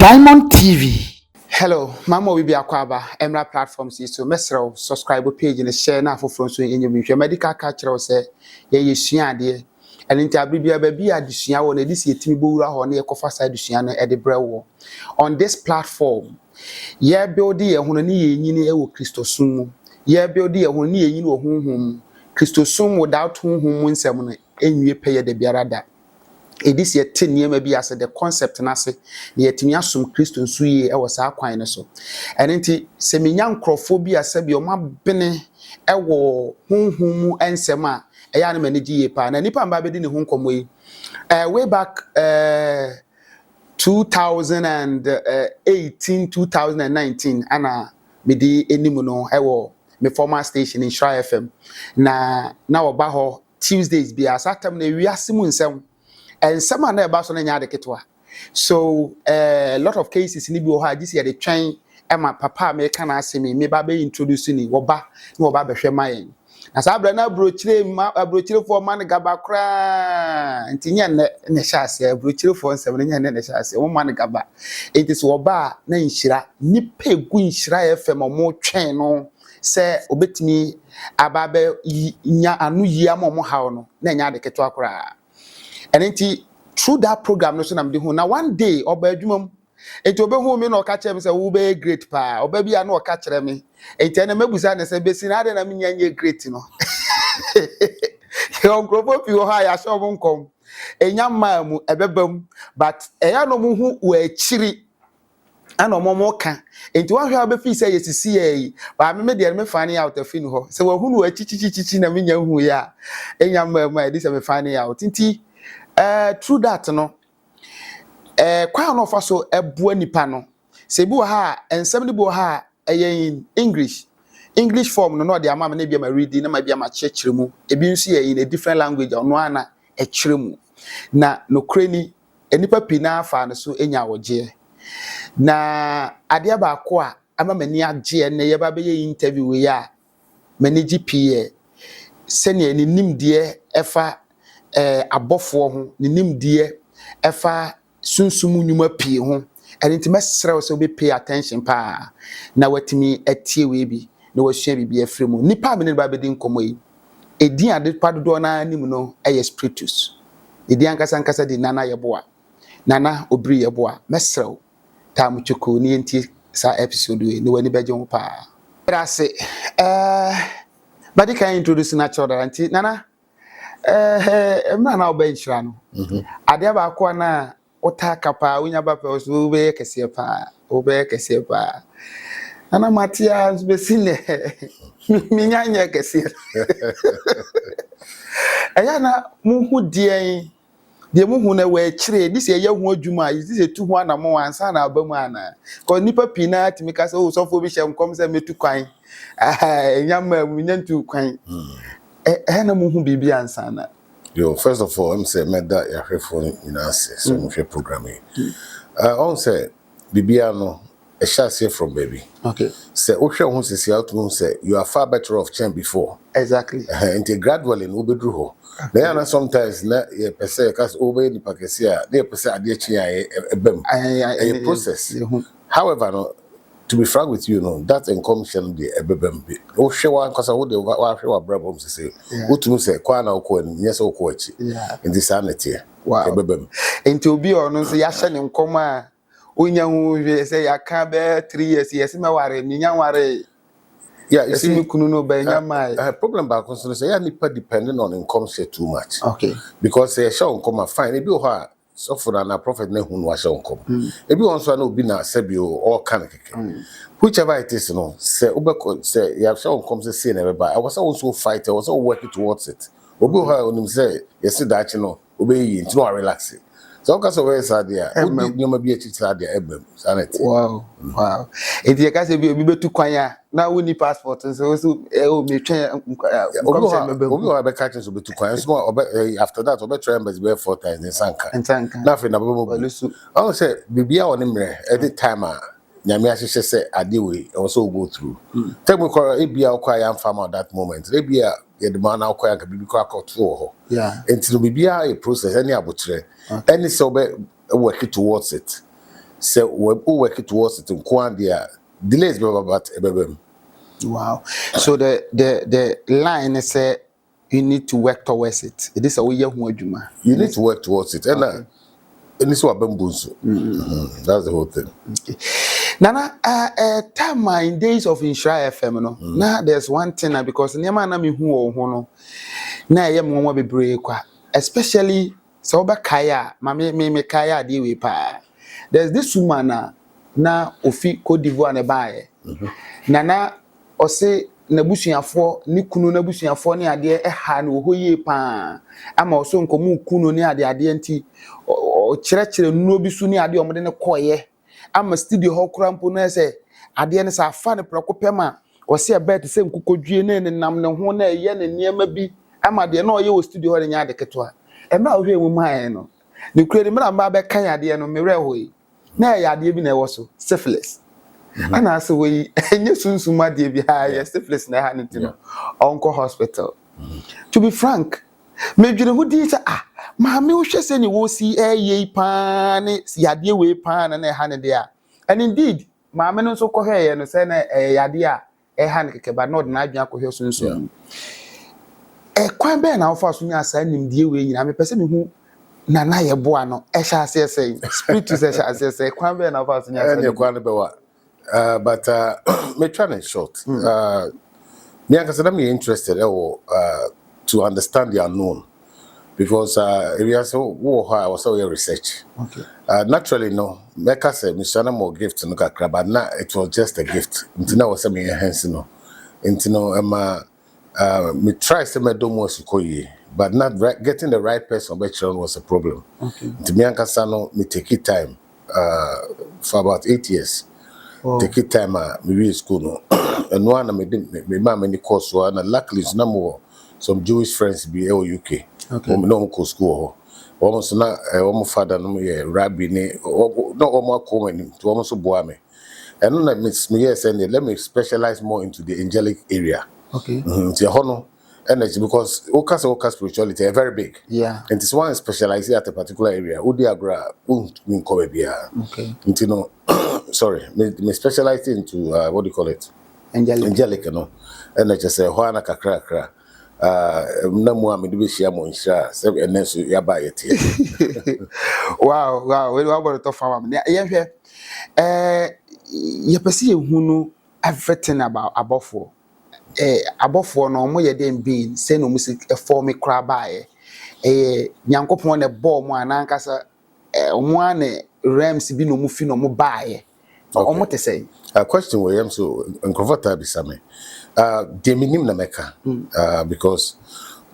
Diamond TV. Hello, Mama will be akwaba Emra platforms is so mesro subscribe page and share na for so in your medical culture say ye sua de and interview baby adusua won edisi etimi bowura ho na yekofa side adusua no e de brewo on this platform ye build ye hono ne ye nyini e wo Kristosum mu ye build ye hono ne ye nyini wo honhom Kristosum without honhom nsem no enwie peye de biarada. This year 10 year maybe as the concept na se na yetimi asom Kristo nso yi e wo saa kwan ne so enti se menya nkrophobia se bi o ma bene e wo honhom mu ensem a e ya na managi ye pa na nipa mba bedi ne ho nkomo yi way back 2018 2019 ana medi enimu no e wo me former station in Shry FM na oba ho Tuesdays bi asatam na wiase mu nsem and some na eba so na nya de ketwa so a lot of cases ni bi o ha this year the train e ma papa me ka na asemi me ba be introduce ni wo ba behwe mayen na sa abra na abrochire for man gaba kra ntinya ne hyase abrochire for nsem nya ne hyase wo man gaba it is wo ba na nhira ni pegu nhira FM mo twen no se obetimi ababe nya anu yi amomo hawo no na nya de ketwa kra. And through that program, no so nam de ho. Now one day, oba adwumam, enti obe hu me no ka kire me say wo be great pa. Oba bia na o ka kire me. Enti na mebusa na say besi na ade na me nyanye great no. Yo gropo pi wo ha ya so mo nkom. Enya ma mu ebebam, but eya no mu hu wo akiri. Ana omomo ka. Enti wa hwa be fi say yesisi yi. Ba me de me fani out afi no ho. Se wo hu no achichichichi na me nya hu ya. Enya ma this me fani out. Enti through that no kwa no fa so ebua nipa no se bi wo ha ensem ni bi wo ha in English form no de ama na bia ma reading na ma bia ma chekire mu ebi nso ye in a different language ono ana e kire mu na no kreni enipa pina fa no so enya woje na ade ba ko a ama mani age na ye ba be interview we ya mani GPA se ne nimde efa abofo ho ne nimde efa sunsumu nyuma pie ho enti mesrew so be pay attention pa na watimi atie we bi na wasua bibi afremu nipa me ne ba bedi nkomo yi edin ade padodo na anim no Spiritus edin ankasa di nana yeboa nana obri yeboa mesrew tam chuku ni enti sa episode we ni wani beje ho pa brase badi kan introduce natural anti nana na oba nchira no ade ba ko na otaka pa unya ba pe so be kese pa ana matia be sine minyanya kese aya na muhu de muhu na we kire this ye hu adwuma this e tu ho na mo ansa na aba mu ana ko nipa pina timika se o sofo bi hye nkom se metu kwan nyama munyantu kwan na muhu bibi ansa na. Yo, first of all, I'm saying that your phone in answer, so much programming. On say, Bibiano, a chassis from baby. Okay. Say, Osha wants to see out to say you are far better off than before. Exactly. And gradually, no be drew. They are sometimes not a per se, because over the Pacasia, they per se a process. However, no. To be frank with you, that encompassing the ebebem. O shewa because I would wa brabom say. Utu say kwana oko ni yes oko echi. In this sanity. Wow. Ebebem. Enti obi ono say ya hye ne nkoma a onya hu say ya ka be 3 years yes me ware ni nya ware. Yeah, you see me kunu no be nya mai. Problem ba concern say ya nipa depending on income share too much. Okay. Because say show nkoma fine e bi o ha so for na prophet na hu no wa show nkoma. E bi won so na obi na sebio all kind of whichever it is, say say you have shown comes to see never. I was also fighting, I was also working towards it. Obi ha onim say yes that obey you no relax. So because of where is there, you may be a teacher there sanity. Wow. If you can say be betu kwanya na we need passport so me train obi ha be catch so betu kwanya so after that obi try embassy be 4 times in sanka. Na fe na bobo. I say bibia onimre every time nyame ahihye se ade we also go through. Take me call ebia okwaya farm at that moment. Ebia ye the man okwaya ka bibi kwa to ho. Yeah. Until bibia a process any abotre. Any so be work towards it. say we work towards it in Kwandia delays but Wow. So the line is you need to work towards it. It is a way you need to work towards it. And it's what that's the whole thing. Okay. Nana, time in days of Insura FM, no. Now there's one thing because Nema na me who no. Na ye mo be brave kwa. Especially so ba kaya, me kaya di we pa. There's this woman na ofi Cote d'Ivoire ne bae. Nana ose nabusuafo ni kunu nabusuafo ne ade ha na ohoye pa. Ama oso nkomu kunu ne ade nti o kyerɛkyerɛ nuo bi so ne ade omde ne koye. Ama studio ho krampo na se ade ne sa fa ne prokopem a o se bet se nkukodwie ne nam ne ho na ye ne niema bi ama de na o ye o studio ho nya de keto a e ma hwe mu man no ne kure de mra mba be kan ade no mewre hoyi na ya ade bi na e wo so syphilis ana se we enye sunsuma de bi ha ya syphilis na ha ne tino onko hospital to be frank me dwene ho di se ma me wo hwɛ se ne wo si ye pa ne yade we pa na ha ne de a and indeed ma me no so kɔ hwɛ ye no se na yade a ha ne keke ba na ɔde na adwene akɔ hwɛ sunsun kwan be na wo fa so nya asa nimdie we nyina me pese me hu na ye boa no hya ase sei spiritus hya ase sei kwan be na wo fa so nya asa kwan be wa but me try in short me akasa na me interested to understand the unknown. Because if you say, I was all your research. Okay. Naturally, no. Make us say, Mishana more gift to Nuka, but now it was just a gift. Until now, was me hands, no. Until now, me try to make do more sukoye, but not getting the right person was a problem. Okay. To me, no, me take it time. For about 8 years. Oh. Take it time. Me read school, no. And one, me many course, and luckily, it's no more. Some Jewish friends be UK. Okay. No go school. Almost na almost father no rabbi ne no almost coming to almost boa me. And no miss me yes and let me specialize more into the angelic area. Okay. The honor energy because Oka spirituality are very big. Yeah. And this one specializes at a particular area. Udiagra mean Kobebia. Okay. You know sorry, me specialize into what do you call it? Angelic, you know. And I just say Juana Kakra. Wow, we about to farm. Yeah, you perceive who know everything about above no more than being say no music a form crab by Yankopon a ball one ankasa one rams be no muffin no more buy. Or what to say? A question where I am so uncomfortable besame. The minimum na meka because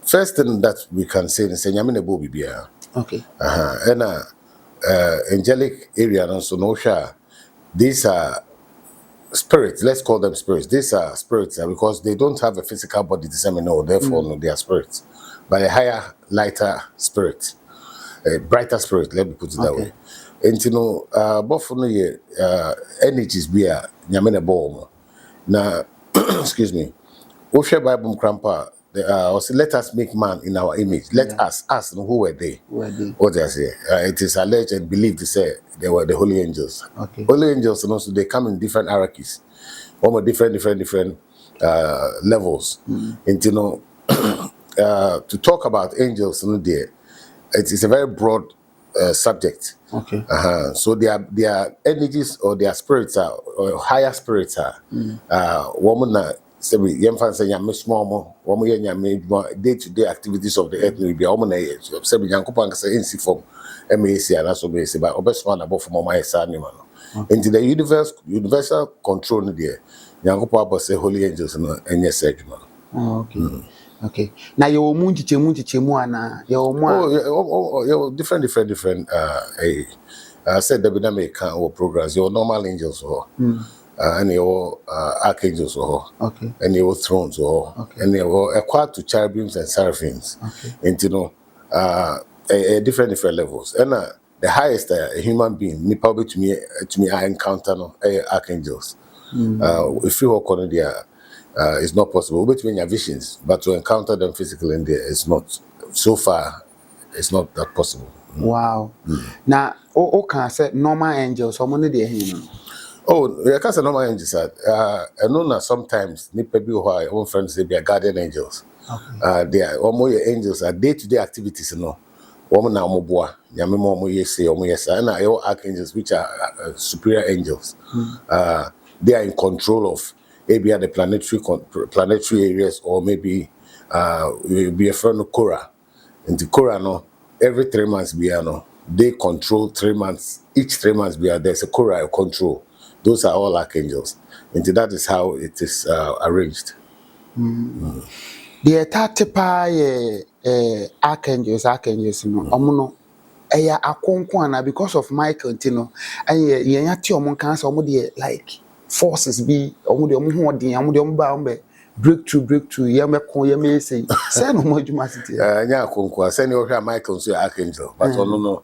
first thing that we can say is nyame bo bibia. Okay. And angelic area also no sure. These are spirits, let's call them spirits. These are spirits because they don't have a physical body the same no, therefore no, they are spirits. But a higher, lighter spirit, a brighter spirit, let me put it that way. And you know, both for no energies be a nyame bo. Now excuse me. We share Bible Grandpa. Also, let us make man in our image. Let us who were they? What they say? It is alleged and believed to say they were the holy angels. Okay. Holy angels, and also they come in different hierarchies, almost different levels. And you know, to talk about angels, you know, it is a very broad subject. Okay. So their energies or their spirits are or higher spirits are woman say we yemfa say nyame small mo woman ye nyame day-to-day activities of the earth will be woman say we yankopon say in form MAC and also be say but obese one above from my son no into the universal control no there yankopon say holy angels no enye say adwuma. Okay. Okay. Now you munchichemu ana you different I said that we don't make programs your normal angels or and your archangels or okay, and your thrones or okay, and your acquired to cherubims and seraphims. Okay. And you know different levels and the highest a human being me probably to me I encounter no archangels. If you walk on there it's not possible between your visions, but to encounter them physically in there is not so far. It's not that possible. Wow. Now, o can say normal angels, or money they him. Oh, yeah, because normal angels are, I know that sometimes nipa bi who are own friends they be a guardian angels. Okay. They are almost angels are day-to-day activities, you know. Woman na omoboa, nyame mo mo yesi, omo yesa, and your archangels, which are superior angels. They are in control of maybe the planetary areas, or maybe will be a friend of Korah. And the Korah, no, every 3 months, they control 3 months. Each 3 months, there's a Korah control. Those are all archangels. And that is how it is arranged. The 30 archangels, no, omuno. Eya akonkwana because of Michael Tino, and ye yati omon cancer like forces be omo de omo ho den omo de omo ba omo breakthrough ye me kon ye me say say no mo adwuma siti Nya akonkwa, send you Michael so archangel, but no,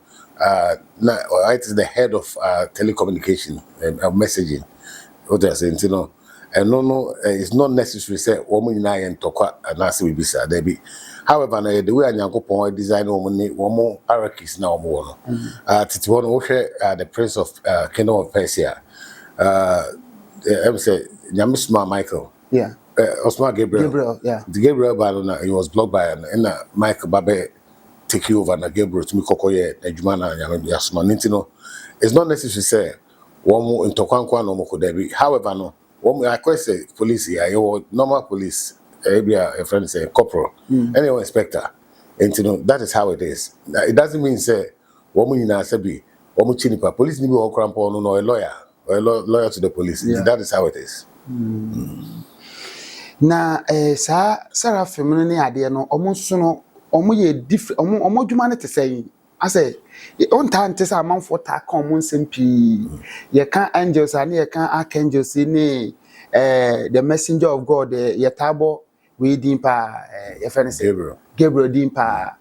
it is the head of telecommunication and messaging. What they are saying, you know, and no, it's not necessary say woman na yen tokwa na se bibisa there be. However, na the way Nyankopon design woman more hierarchies na omo no. Titi one wo hwe the prince of kingdom of Persia. I say Nyamisma Michael. yeah Osman Gabriel. yeah The Gabriel Barona, he was blocked by and Michael Babe take you over na Gabriel to me kokoye adwuma na Yasma Nintino. It's not necessary say one more in Tokwankwa no more could. However, no, one I question police here, you normal police, maybe a friend say corporal, anyone inspector. And you know, that is how it is. It doesn't mean say woman in Asabi, woman chinipa, police need to be cramp on no a lawyer or a lawyer to the police. Yeah. That is how it is. na sa Seraphim no ne ade no omo so no omo ye different omo adwuma ne te say I say on time te say amanfo ta kan omo nsem ye kan angels and ye kan archangels ni the messenger of God ye tabo we din pa ye fe ne say Gabriel din pa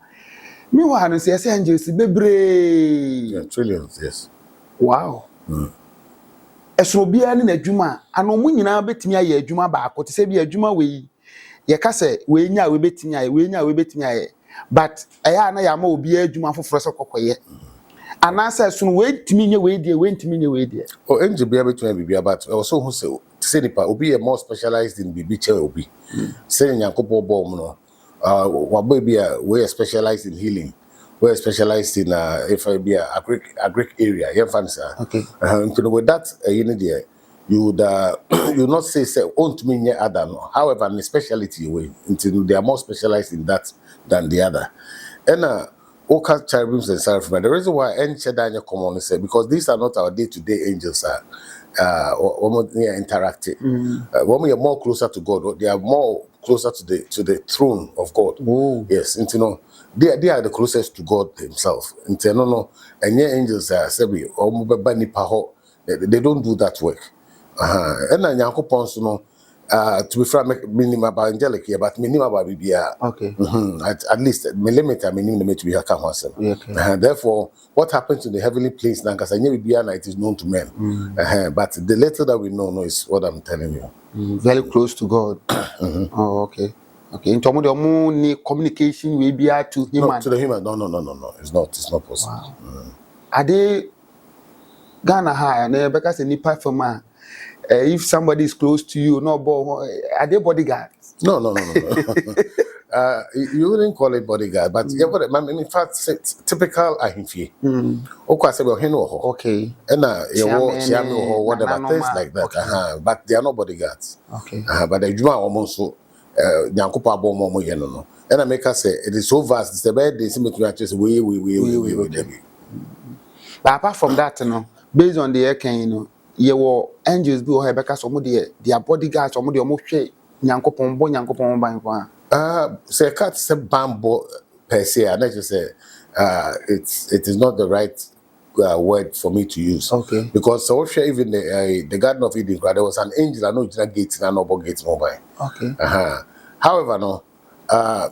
me wa no say angels bebre Yeah, trillions, yes. wow esoro bia ne adwuma ano mu nyina betimi aye adwuma ba ko te se bia adwuma we ye ka se we nya we betimi aye but eya na ya ma obi adwuma foforo se kokoye anasa so we timi nye we die we ntimi nye we die Oh, angel be able to be about also who say nipa obi a more specialized in bibi che obi. Say Nyankopon bom no. Wabo be we specialized in healing. We're specialized in if I be a agric area, yeah, fancy. okay With that, you know, there, you would you not say own to me other no. However, in speciality way, until they are more specialized in that than the other. And Oka cherubims and seraphim. The reason why any Daniel come on is because these are not our day-to-day angels. Interacting. When we are more closer to God, they are more closer to the throne of God. oh Yes, and you know, they are the closest to God Himself. And no, and your angels are sebi or they don't do that work. And then Yankopon no. To be frank, minimum about angelic here, but minimum about BBR. okay At least millimeter minimum to be a camera. okay Therefore, what happens in the heavenly place now, because I know BBR it is known to men. But the little that we know is what I'm telling you. very close to God oh okay in terms of the ni communication we be to human No, to the human. No. It's not possible. wow ade Ghana high na be ka se nipa fama if somebody is close to you no are they bodyguards No. You wouldn't call it bodyguard, but yeah, but in fact, typical ahimfie. Okay, say well, okay and Chiame or whatever things like that. okay. But they are not bodyguards. Okay. But the Juma almost so Nyankopa Bomo Yeno. And I make us say it is so vast. It's the bed they seem to actually say we. But apart from that, based on the air can you were angels be or because some of their bodyguards, some of the almost Nyankopon bo Nyankopon ban. Say cat say bambo per se, and I just say it is not the right word for me to use. Okay. Because so even the Garden of Eden, there was an angel, I know it's not gate and no gate mobile. Okay. However, no,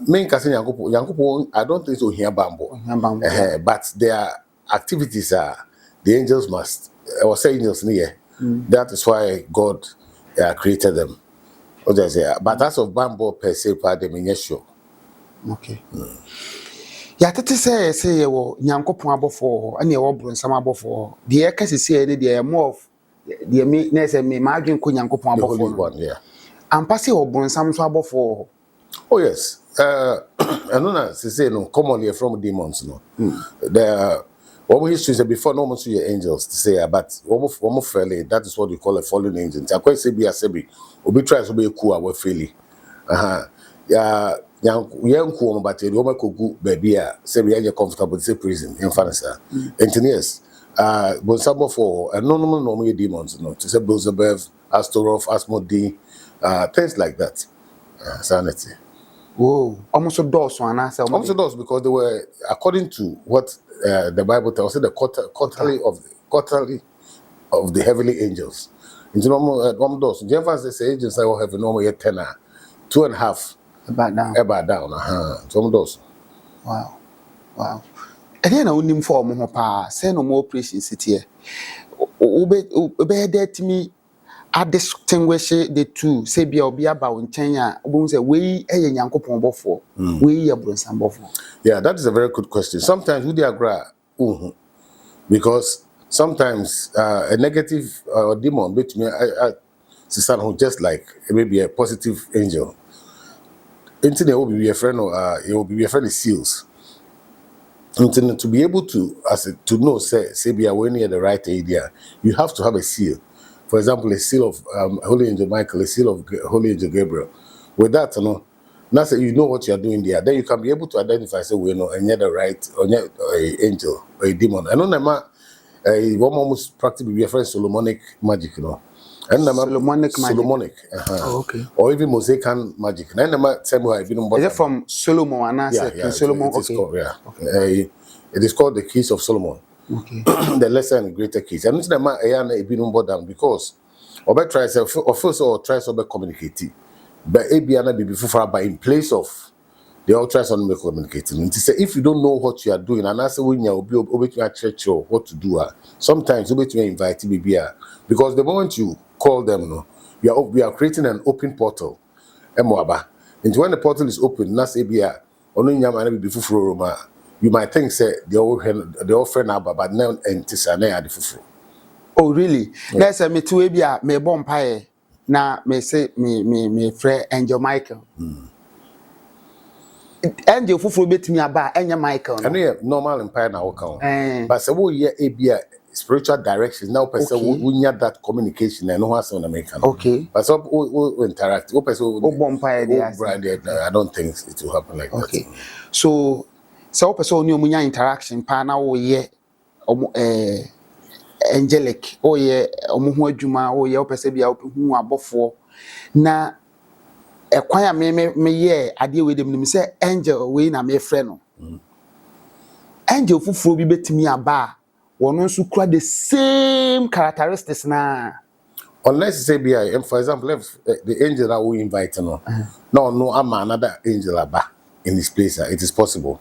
main kasi Nyankopon, I don't think so here bambo. But their activities are the angels must or say angels near. That is why God created them. But as of bamboo per se, pardon me, yes, sure. Okay. ya tete say ye wo nyankopon abofo ane ye wo bronsam abofo de ye ka sisi ne de more of de me na say me ma adwen ko nyankopon The Holy abofo no One, yeah. ampa se wo bronsam so abofo Oh yes. I know that they say no commonly from demons no. The what history say before no one see your angels to say but almost fairly that is what you call a fallen angel. I quite say be a sebi. Obi tries to be cool we fairly. Yeah, young cool but the woman could go baby say we are comfortable say prison in Fanasa. Engineers but some for no demons no to say Beelzebub, Astaroth, Asmodee, things like that. Sanity. whoa almost dose ana say Also those because they were according to what the Bible tells us the quarterly of the heavenly angels. Into normal those. Jeffers say angels I will have a normal 10 2.5 about down Some those. wow ene na onim form ho pa say no more operation city e obe that me I distinguish the two say bia obi aba wo nchen a obo say we eye nyankopon bofo we ye bronsam bofo. Yeah, that is a very good question. Sometimes we dey agree because sometimes a negative demon bet me sister who just like maybe a positive angel. Until they will be a friend or it will be a friend of seals. Until to be able to to know say be aware near the right area, you have to have a seal. For example, a seal of Holy Angel Michael, a seal of Holy Angel Gabriel. With that, now say you know what you are doing there, then you can be able to identify say we know and the right or a angel or a demon. I know Nama one almost practically be a friend Solomonic magic, And Solomonic magic. Solomonic, Oh, okay. or even Mosaican magic. And Nama tell me I've been on. Is it from Solomon and Yeah, Solomon? it is Okay. called, it is called the Keys of Solomon. Okay. The lesser and greater keys. And it's the man a bit on because Obe tries or first or tries to communicate. But Abiana be before but in place of the ultrasound make communicating. To say if you don't know what you are doing, and I say when you will be at church or what to do, sometimes you be invite baby because the moment you call them, we are creating an open portal. And when the portal is open, that's ABR. Only Yaman be before Roma. You might think say the old friend but now and Tisane at the fufu. Oh really? That's a me to bia me bomb pie. Na me say me friend Angel Michael. Angel fufu betimi aba Angel Michael. I know normal empire now count. But say we hear ABR spiritual directions now person we need that communication and no one on American. Okay. But some we interact. We person bomb pie I don't think it will happen like that. Okay. So person ni omunya interaction pa na wo ye angelic o ye omuhu adwuma o ye opese bia ohu abofo na ekwan a me ye ade we dem nim say angel we na me frɛ no angel fufuro bi betimi aba wono nso kura the same characteristics na unless you say BI, for example, if the angel that we invite no I'm another angel aba in this place, it is possible.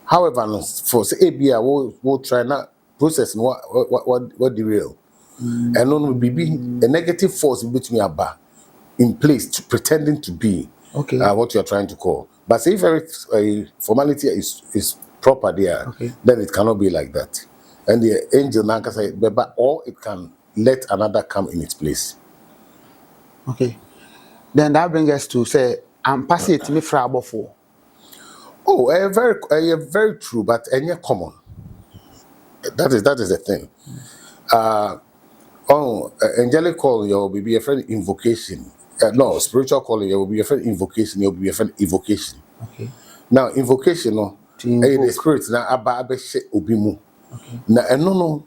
However, for say ABI, we'll try not process what the real. And no be a negative force between aba in place to pretending to be what you are trying to call. But say if every formality is proper there, then it cannot be like that. And the angel now can say, but or it can let another come in its place. Okay. Then that brings us to say, I'm passing it to me for above. Oh, very true, but any common. That is the thing. Angelic call you will be a friend invocation. No, spiritual calling you will be a friend invocation. You will be a friend evocation. Okay. Now invocation no, the spirit now abe she obimu. Okay. Now no.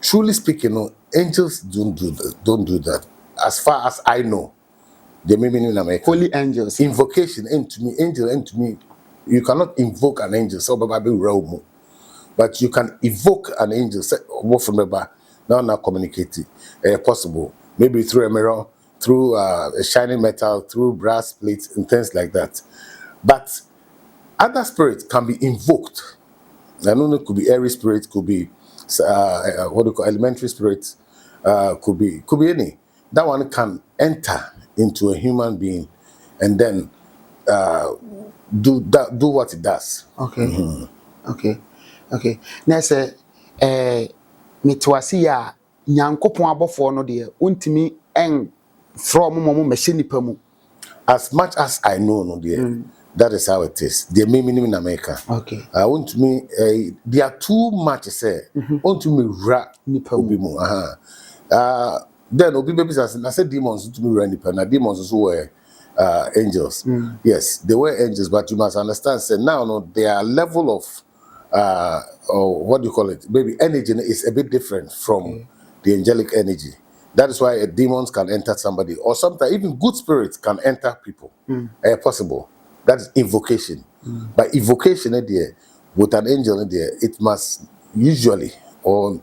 Truly speaking, no, angels don't do that. As far as I know, they may mean in America. Holy angels. Invocation, angel, to me, you cannot invoke an angel, so realm. But you can evoke an angel, say, what from the now communicate possible. Maybe through a mirror, through a shining metal, through brass plates and things like that. But other spirits can be invoked. I know it could be airy spirits, could be what do you call elementary spirits, could be any. That one can enter into a human being and then do what it does. Okay. Okay. Okay. Na say metwase ya nyankopon abofo no de untimi en from mo machine nipa mu. As much as I know, no dear, that is how it is. They may mean in America. Okay. I want to me, they are too much, say, want to me rat Nipa obi mu. mu. Then obi babies as I said demons to me rat nipa. Now demons also were angels. Yes, they were angels, but you must understand, say now no, their level of or what do you call it? Maybe energy is a bit different from the angelic energy. That is why demons can enter somebody, or sometimes even good spirits can enter people. Possible. That is invocation. But evocation there, with an angel in there, it must usually, or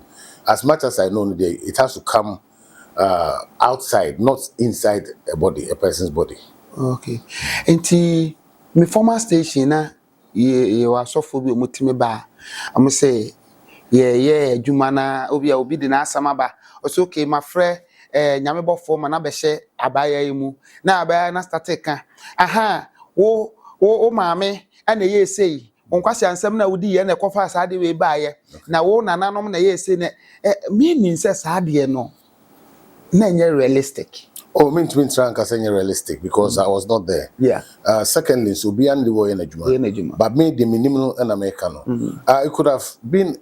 as much as I know, it has to come outside, not inside a body, a person's body. Okay. Enti me former station na ye was so for bi omutimi ba. Am say ye adwuma na obi de na asama ba. O okay my friend nyame bofo ma na be hye abaya yi mu. Na abaya na start ka. Aha, wo maame ana ye sei. Onkwase ansem na wodi ye na ekofa asade we ba ye. Na wo nananom na ye sei na me nin se sade no. Na nye realistic. Oh, mean to try and say realistic because I was not there. Yeah. Secondly, so beyond the war in Ejuma, but me the minimum and Americano. It could have been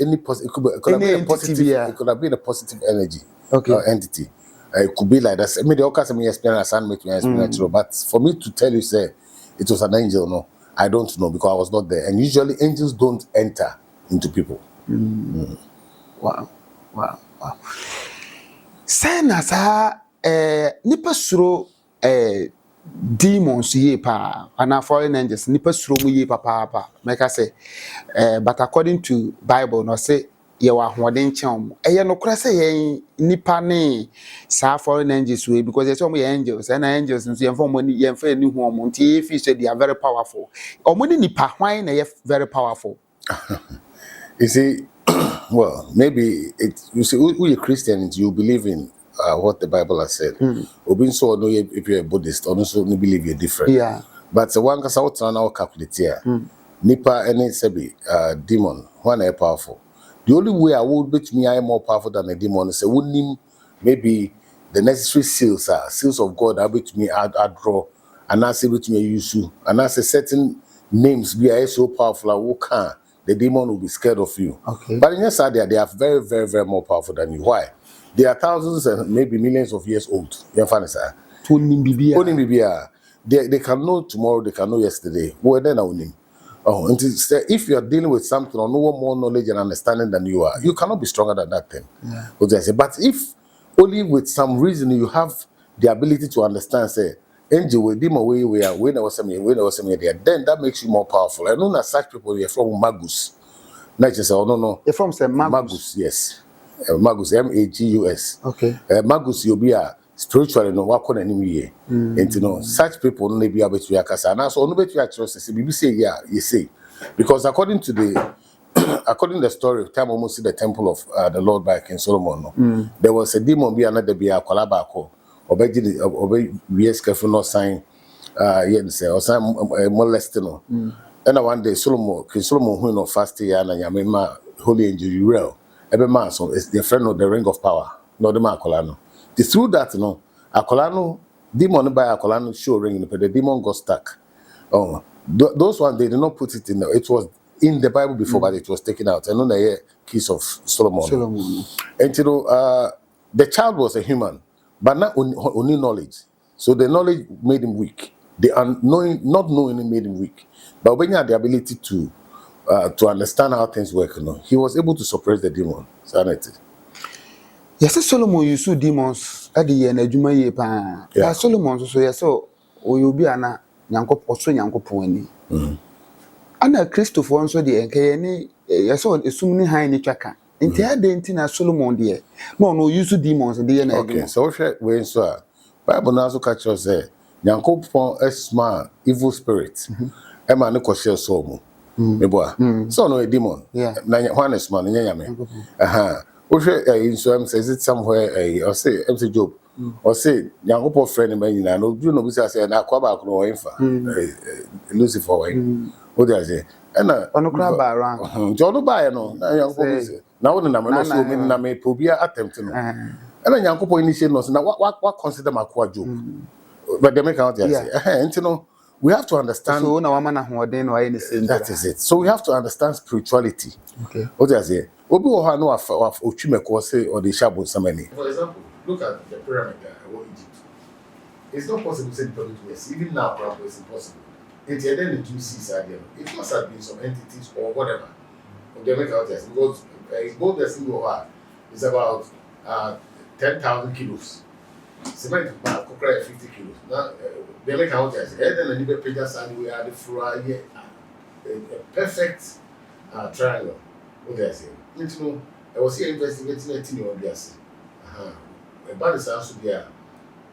any positive. It could have been a positive. It could have been a positive energy. Okay. Entity. It could be like that. I mean, the occasion me explain as and make me explain true. But for me to tell you, say it was an angel, no, I don't know because I was not there. And usually angels don't enter into people. Wow. Sana sa nipa suro demons ye pa ana foreign angels nipa suro mu ye papa make I say but according to Bible no say ye wa hoden chen mo eye no kura say ye nipa ne sa foreign angels we because they say mo ye angels and angels nso ye fo ni hu omo nti if say they are very powerful omo ni nipa hwan na ye very powerful. You see, well, maybe you see, who you Christians, you believe in what the Bible has said. So, no, if you're a Buddhist, also you believe you're different. Yeah. But the one because I was trying to calculate here, Nipa any sebi demon, one are powerful. The only way I would bet me I am more powerful than a demon is wouldn't maybe the necessary seals of God. I bet me I draw, and I say bet me use you, and I say certain names be so powerful. I who can. The demon will be scared of you. Okay. But in your side, they are very, very, very more powerful than you. Why? They are thousands and maybe millions of years old. You understand, sir? They can know tomorrow, they can know yesterday. Well, then I will name. Oh, and if you are dealing with something or no one more knowledge and understanding than you are, you cannot be stronger than that thing. Yeah. But if only with some reason you have the ability to understand, say, angel will dim away when I was there, then that makes you more powerful. I know that such people are from Magus. Not just no. You're from say Magus, yes. Magus, Magus. Okay. Magus, you'll be a spiritually no work on enemy. And you know, such people only be able to be a casa. And also, no better trust. You say, yeah, you say. Because according to the story of time almost see the temple of the Lord by King Solomon, there was a demon be another be a collabako. Obey yes careful no sign or sign molesting. And one day King Solomon who no fast year and Yamima holy angel Uriel. Every man so is the friend of the ring of power, no the man Colano. Through that, Akolano demon by Akolano show ring, but the demon got stuck. Oh, those ones they did not put it in there. It was in the Bible before, but it was taken out. And on the keys of Solomon. And you know, the child was a human, but not only knowledge. So the knowledge made him weak. The not knowing made him weak. But when you had the ability to understand how things work, he was able to suppress the demon. Sanity. Yes, Solomon used to demons at the end of Juma pa. Yeah, Solomon so yes, so you be an yanko poso yanko pony. Ana Christopher also the NKN, yes, on assuming high in chaka. Entire dentina Solomon dear. No, use to demons and the end. Okay, so when so Bible now so catch us there. Yanko pon a small evil spirit. Emma no question so mu. So no a demon. Yeah. One is man, nyame. In so says it somewhere or say MC Job or say Yankopo friend man no do no be say na kwa ba no infa Lucifer way What do I say? And Ono kura ba around. John buy no, na Nyankopon say. Na wo na me no so me na me probia attempt no. And Nyankopon initiate no so na what consider makoa Job. But they make out there say, you know, we have to understand. So na wama na hoden no aye the same. That is it. So we have to understand spirituality. Okay. What do I say? Obi wo ha no of otwimeko say or the shabo samani. For example, look at the pyramid there in Egypt. It's not possible to say the pyramid was even now probably it's impossible. It's then the two seas are there. It must have been some entities or whatever. They make out there because both the single heart is about 10,000 kilos. Cement about 50 kilos. Now they make out there. Then the Nibe Pages and we are the floor here. A perfect triangle. What they say. You know, I was here investigating a thing on this. About the house to be a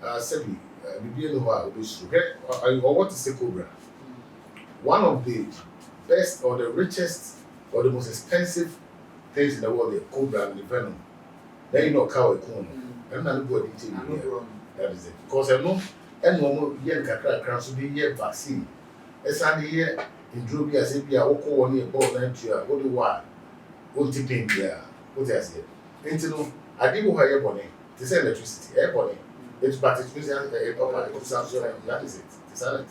Sebi, Bibian Hoa, or what is the cobra? One of the best or the richest or the most expensive things in the world, the cobra and the venom. Then you know cow a corn. I'm not going to tell that is it. Because I know, and no more young crack to be year vaccine. It's only here in Druby as if you are all one year ball and you are what do you want? What to pay here? What I say? Into I didn't have your money. This electricity, air money. It's but it's music and that is it. It's it.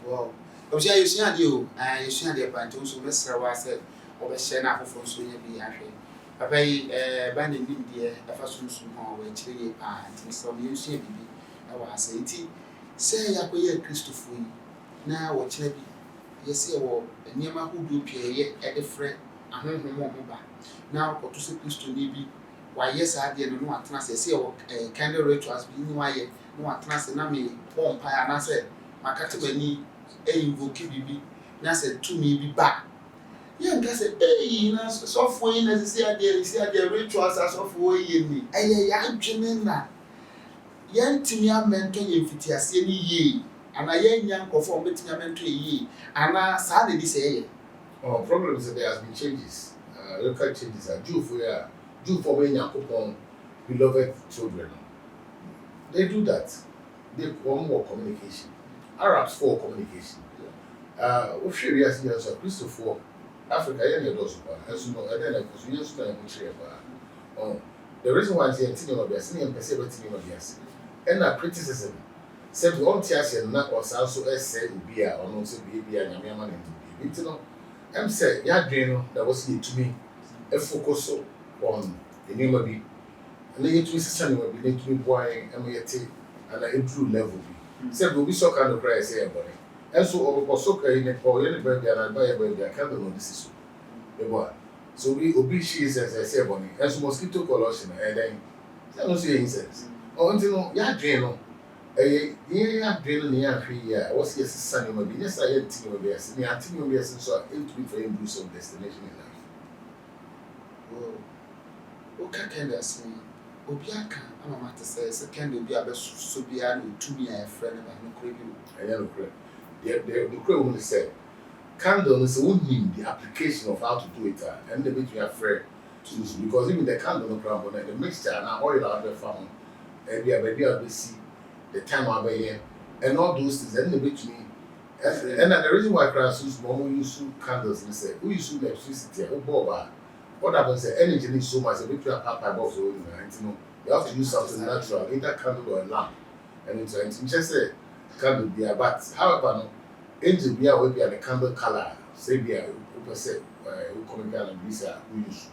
Wow. Obja you see ade o, you see ade pa nti so mesra wa say obehye na afofo so nya bi ahwe. Papa yi ba na nim de e fa so ho wa chire pa nti so me nsu bibi na wa say nti say yakoye Christopher yi na wo chire bi yesi wo niam ahudu pie ye e de frɛ ahonhom ho ba. Na ko to se Christo ni bi wa yes ade no no atena say wo kind of rituals bi ni wa ye no atena say na me bomb pa na say makati bani invoke bibi na say to me bi ba ye nka say na so for yin na say ade rituals so for yin ni ya adwene na ye ntimi amento ye mfitiase ni ye ana ye nya nkofo mbetimi amento ye ana sa na di say ye problem is that there has been changes local changes are due for when Yakupon beloved children they do that they want more communication. Arabs for communication. If you realize here, so Christopher, Africa, any of those, as you know, and then because we used to share. The reason why I'm saying of the senior perceive of the and that criticism said to all tears and not was also as said be or not say be and Yamaman and you know. I'm saying, Yadrino, that was here to me a focus on the new movie. And then it was a son will be to me boy and we and an improved level. Said will be so kind of cry say about it. And so over soccer in a poor any baby and I buy a baby, I can't know this is so. So we obey she is as I say about it. And so mosquito collection and then I don't see incense. Oh, until ya drain. Yeah, drain near 3 years. Was yes, son, you may be yes, I had to be as me. I think you'll be as so into for him do some destination in life. Oh, okay, can I say? Obiaka, I'm a matter says, can be a best so be to me a friend of no craving. I am the crew only said, candle is only the application of how to do it, and the bit we are afraid to use because even the candle no problem, the mixture and oil out the farm, and we are ready to see the time over here, and all those things, and the bit me. And the reason why crowds use more use candles, and say, we use electricity, what happens is energy needs so much, a bit of a box, you know, you have to use something natural, either candle or a lamp. And it's just a candle beer, but however, angel beer will be a candle color, say beer, who say, who come down and visa, who use.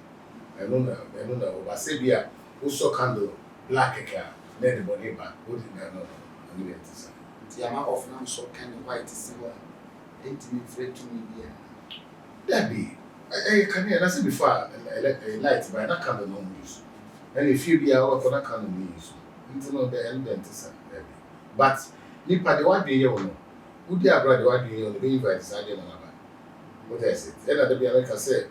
I don't know, but say beer, who saw candle, black a car, then the body back, who did not know. The amount of now so kind of white is similar. Ain't me afraid to me, yeah. That be. I can hear, I said before, a light, but I can't no use. And if you be our for that kind of use, into the end dentist. But Nipa, the one day you know, would you have brought the one day you know, the invite decided on about what I said. Then at the be like I said,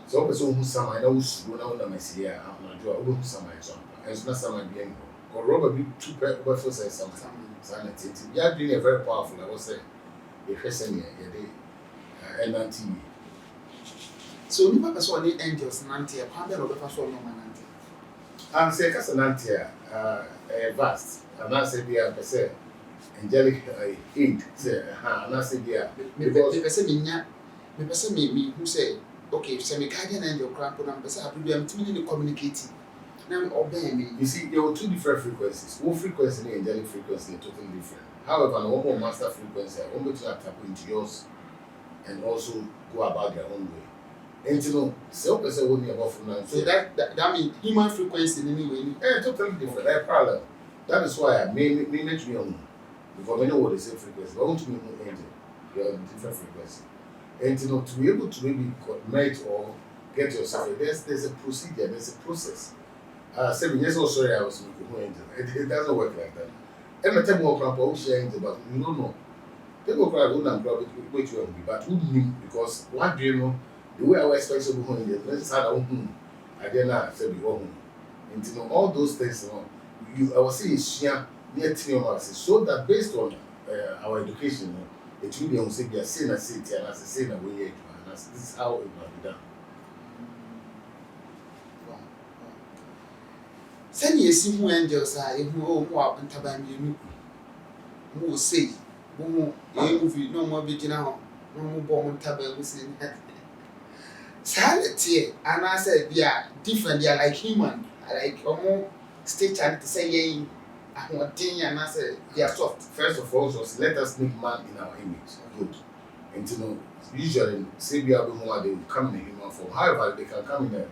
so person who some I know who's going on the Messiah, I'm not sure who some I saw, and it's not some being or Robert be too bad for say something. Sanity. You are doing a very powerful, I was saying, if you're saying, and anti. So you papa so the angels nanti e kwa be no be fa so no nanti am say kasa nanti vast and I say be a say angelic aid. Say, and I said, yeah, because me person me who say okay, so me guardian angel cramp on am say I am to communicating. Now obey me. you see, there were two different frequencies. One frequency and angelic frequency are totally different. However, no one more master frequency, I want to tap into yours and also go about their own way. And you know, self person won't be about from now. So that means human frequency anyway. Totally different. They're parallel. That is why I made me on. Because I know what they say frequency, but I want to be on angel. They are different frequency. And you know, to be able to maybe connect or get yourself, there's a procedure, there's a process. Say, yes, oh, sorry, I was making angel. It doesn't work like that. Every time we walk around, share angel, but you don't know. They go cry, who don't probably wait you on me, but who knew? Because what do you know? The way I was expecting to go angel, let's have a home. I didn't know, I said, we go home. And you know, all those things, you know, I was saying, share near so that based on our education, it will be on say, we are saying a city and as a saying a way, and this is how it must be done. Send you see who angels are, who are in Taban, who say, who movie, no more beginner, no more born Taban, who say, sanity, and I said, they are different, they are like human, like more state and to say, I want thing, and I said, they are soft. First of all, just let us make man in our image. Good. And you know, usually, say we have they will come in a human form. However, they can come in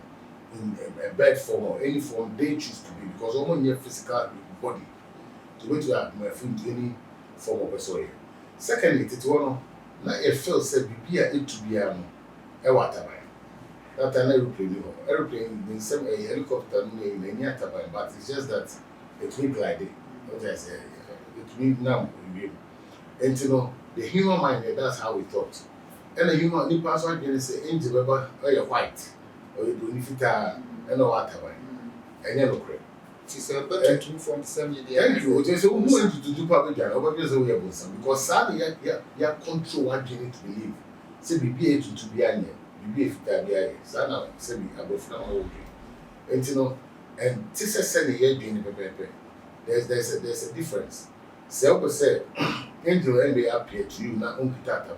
a bird form or any form they choose to be, because almost your physical body to go to have my food to any form of a soil. Secondly, it's one now it feels said be a it to be a water. That an aeroplane means some a helicopter in any other, but it's just that it will glide. What I say, it will now be. And you know, the human mind, that's how we thought. And the human, the person can say, angel, or you're white, or you do if it are, and no water, and yellow cream. It's a better two from 70 years. Thank you. Just who want to do public and over because we have some because sadly, you control what you need to believe. Say, be able to be an be if that be a sana, say, above now. And you know, and this is saying here being the paper. There's a difference. Self say, angel and they appear to you now, uncle Tata.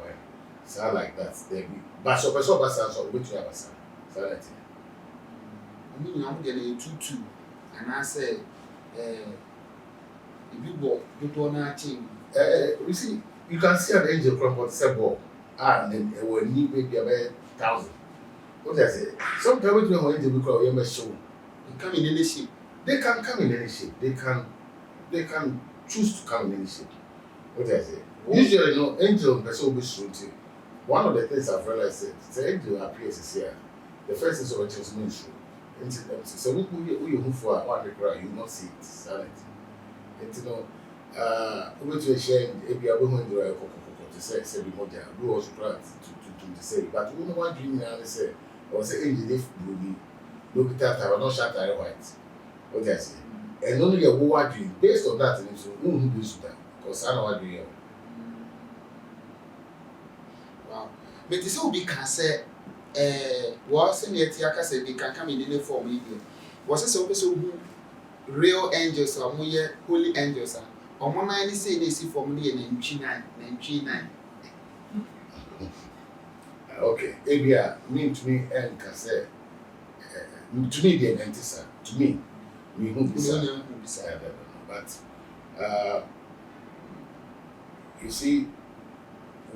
Sound like that. They be. But so, which you have a son. Sanity. I mean, I'm getting 2-2. And I say, if you walk, you don't know nothing. You see, you can see an angel from what said ball. And then when you maybe about 1,000. What I say? Sometimes when angel we call you show. You come in any shape. They can come in any shape. They can choose to come in any shape. What I say? Usually, no angel that's always shooting. One of the things I've realized is the angel appears here. The first is of a children's show. So who you move for one cry, you not see it, sanity. And you know, we to share if you are going to say be more there, do also try to say, but we know what dream now they say, or say angel if will be look at that, I will not shut eye white. What I say. And only a what dream based on that, and so who do that? Because I know what dream. Wow. But this will be can say was in yet yaka said they can come in any form either. Was this also real angels or more holy angels are or more ninety say they see for me and 9. Okay, Abia mean to me and can say to me the antissa to me who decide but you see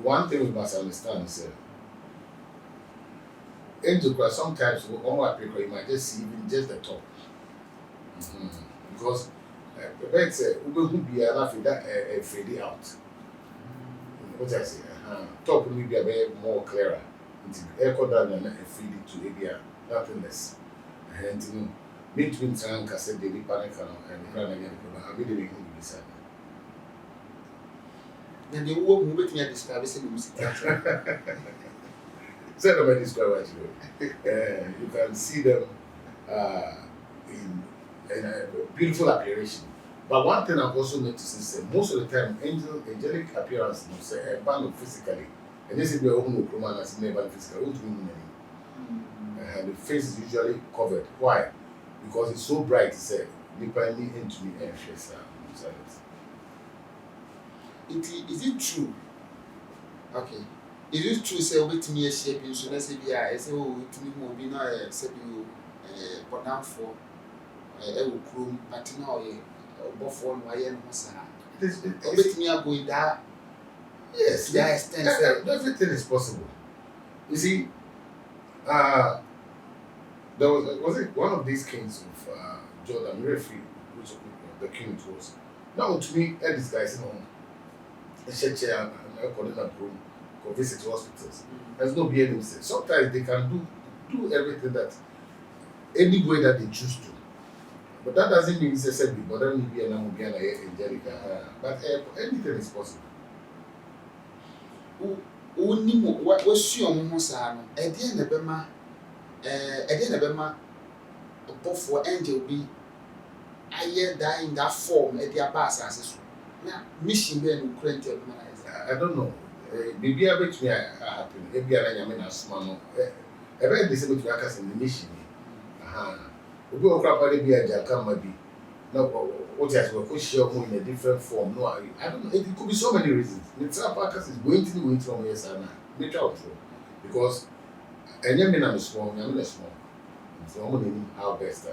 one thing we must understand is angel cry sometimes on what people you might just see even just the top. Because the bird said we be enough that a fade out. What I say, top will be a bit more clearer. It's echo down and feed it to area nothing less. And you know, between Trank, I said, David Panic and Crown again, I really make him be sad. Then they won't move me at this privacy music. So let me describe what you you can see them in a beautiful appearance. But one thing I've also noticed is that most of the time, angelic appearance, you say, a band physically. And this is the own woman as never physical. And the face is usually covered. Why? Because it's so bright, it's depending into the air face. Is it true? Okay. Is it true say wait me a shape in so let's say be I say oh to me mo be na say you but down for will chrome but now before no I no sa. Wait me go in that. Yes, Yeah, everything is possible. You see, there was it one of these kings of Jordan, referee, which the king it was. Now to me, all these guys, a chair and I call it a room, go visit hospitals. There's no being himself. Sometimes they can do everything that any way that they choose to. But that doesn't mean it's a set but then be an Angelica. But anything is possible. Only what was your Mosano, a dear Nebema, a dear Nebema, both for angel be. I hear die in that form at their pass as now, mission then who couldn't tell me. I don't know. Maybe I bet me I happen. Maybe I am in a small. I read this about workers in the mission. We go crap at the Jacka maybe. No, what has we share in a different form? No, I don't know. It could be so many reasons. The trap workers is going to the way from yes and no. Because and you mean I'm small, I'm small. So I'm going to how best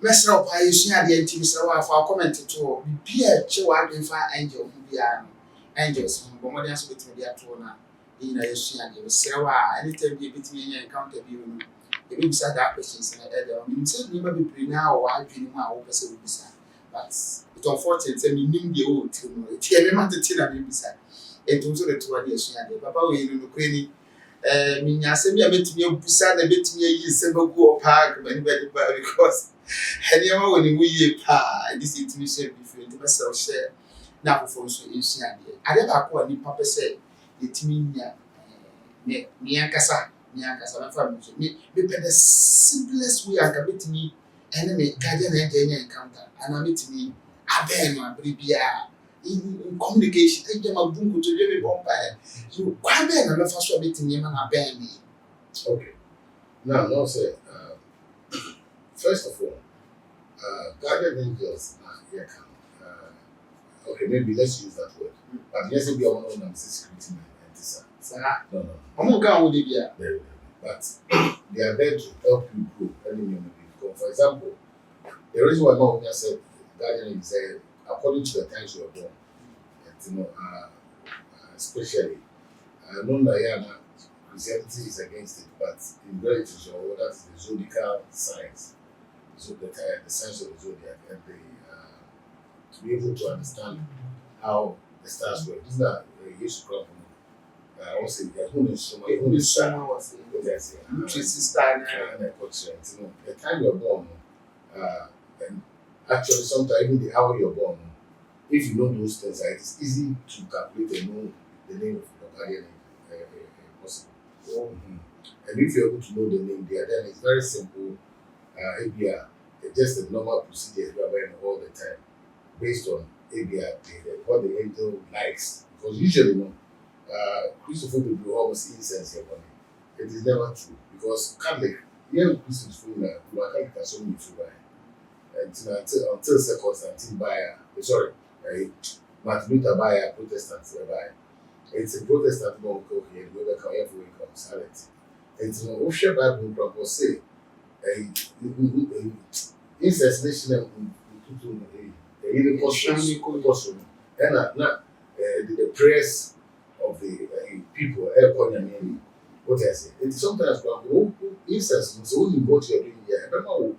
Mesra pa yesua de anti mesra wa fa comment to bi a che wa adwen fa angel hu bia no angels bo mo dey so betime dia to na ina yesua de mesra wa anytime bi betime nya encounter bi no e bi bisa that questions na e dey o mi say ni ma be pre na o adwen mu a wo pese wo bisa but it's unfortunate say mi nim de o ti no ti e me ma tete na me bisa e dum so de to wa de yesua de papa we no kwani minya se bi a betime abusa na betime yi se bagu o park many because anyama when we pa this intimation before the myself share na for so ensua de ade ba ko ani papa say yetimi nya me ankasa na fa me be the simplest way aka betimi ene me gaje na enya encounter ana metimi aben no abribia in communication e jama bunku to je me bomba so kwa be na me fa so betimi ma na ben me. Okay. Now, no say first of all, guardian angels here come. Okay, maybe let's use that word. But yes, we are one of them security men. No. I'm going with it. But they are there to help you grow. For example, the reason why Mom said guardian is according to the times you are born. And, especially, known that Christianity is against it, but in reality, that's the zodiacal signs. So the signs of the zodiac, and to be able to understand how the stars work. This is not used to come from. Also, who is star? Yes, the time you're born, and actually sometimes even the hour you're born. If you know those things, it's easy to calculate and know the name of your guardian possible. And if you're able to know the name there, then it's very simple. ABR, just a normal procedure we are doing all the time, based on ABR, what the angel likes. Because usually, Christopher will almost incense your body. It is never true because Catholic, Christopher, you are Catholic as only true. Until Sir Constantine Bayer, Martin Luther Bayer, Protestants were by. It's a Protestant monk here, whether come everywhere comes silent. It's an Osha Bible proper say, incessation and even costume, and the prayers of the people, what I say. It's sometimes incest, so only what you're doing here. I don't know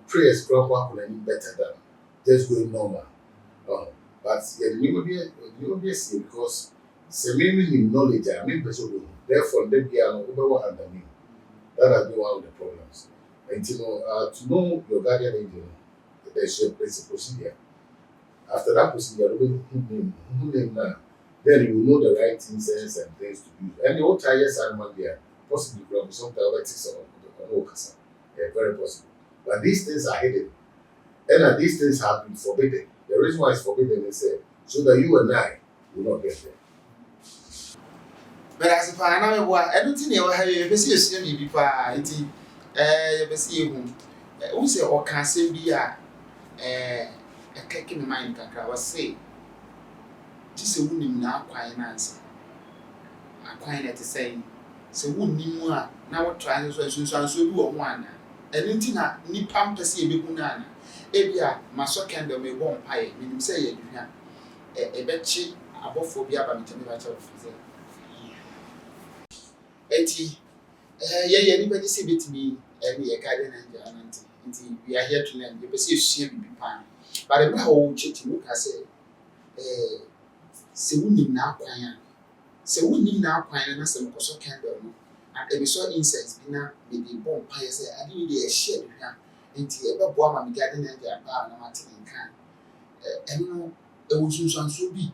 prayers crop up better than just going normal. But you will be a because maybe knowledge, I mean, therefore, they be over under me. That has been one of the problems. And to know your guardian angel, there's a procedure. After that procedure, then you will know the right incense and things to use. And the old tires animal there, possibly from some diabetics or workers. They're very possible. But these things are hidden. And these things have been forbidden. The reason why it's forbidden is so that you and I will not get there. But as if I know what I don't think you have a see me before you see whom we say or can say be a cake in mind. I was say se wunim na akwan na ansa akwan na te say se wunnim a na wo try so sunsuanso bi wo ho ana eno nti na nipa mpese ebehu na ana ebia maso kendo me bo mpae minim se ye duhia ebechi abofo bi aba mitemi ba cha ofize eti ye ni be se betimi ye garden and ananti nti we are here to learn you be se esua bibi pan but e bra wo cheti wo ka se se wunim na akwan a se wunim na akwan na se mkoso candle no and e be so incense bi na me dey bomb pie say ade we dey share the hwa nti e be boa ma me garden and ba na mate nkan eno e wo sunsanso bi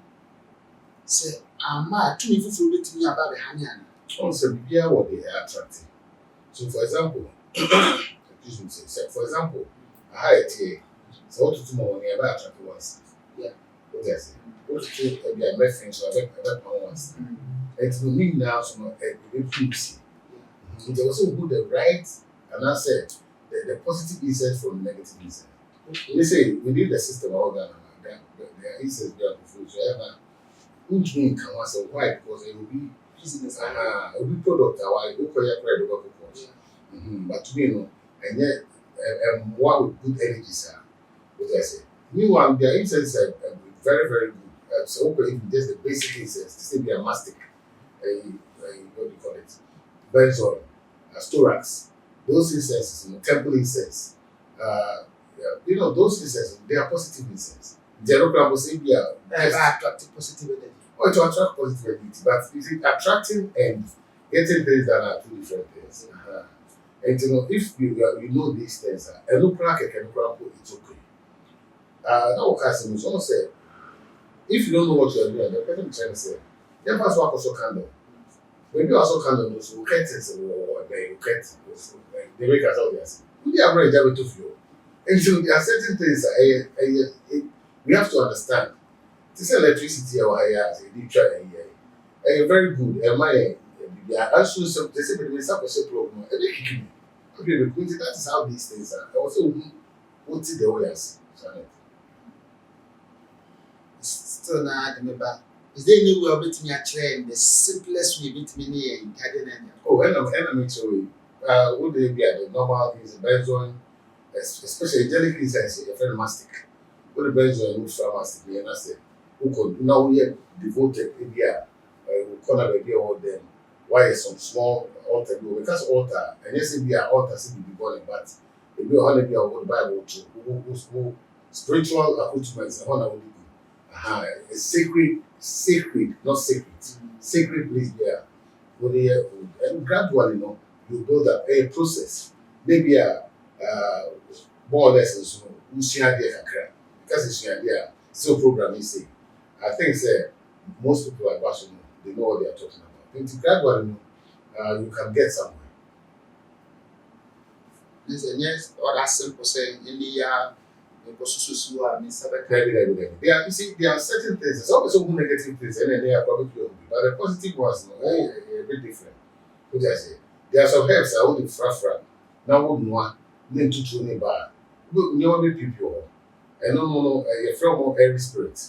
se ama tumi fufu betimi aba be ha ne ana Also, bibia what they are attracting. So, for example, excuse me, say, for example, a higher tier, so what to do more when you have attracted once. Yeah. What I say, what to do, be a reference, so I bet once. It will mean now, so a privacy. It also put the right, and I said, the positive insight from the negative insight. Okay. They say, within the system, all that, their insights, they are confused. So, I have which mean can once why? Because it will be business it will be product our go for your credit go for. But to me, no, and yet, one with good energy, sir. What I say. Meanwhile, their incense are very, very good. So, okay, just the basic incense, to say they are mastic, what do you call it? Benzoin, storax, those incenses, temple incense, those incenses, they are positive incense. Zero will say they are attractive positive energy. Or to attract positive energy, but is it attracting and getting things that are two different things? And if you know these things, a look like a chemical, it's okay. Now, customers also say, if you don't know what you are doing, the person is trying to say, then pass what also candle. When you also candle, so you can't say, or you can't, they make us out there. We are very able to feel. And so there are certain things we have to understand. This electricity or very good. Also, they say, but it's not a problem. That is how these things are. Also, what's the way as still not remember. Is there any way of it me a train the simplest way bit me near in garden? Oh, and I'm sorry. Would they be at the normal things, benzoin, especially jelly incense, a friend mastic. What the benzoin would from mastic, and I said, who could now yet devoted India, corner baby all them. Why some small altar because altar, and yes, it be an altar, see be born, but it be only be a whole Bible to who spiritual accoutrements and honor. Sacred, not sacred. Sacred place there. And gradually, you build up a process. Maybe more or less, because it's there. Still programming say. I think most people are bashing, they know what they are talking about. And gradually, you can get somewhere. Yes, or that simple saying in the You see, there are certain things. There's always some negative things, and then they are probably good. But the positive ones, a bit different. What I say, there are some herbs that only fra. Now, what more? Then to tune bar. You know, people. And no, a friend of every spirit.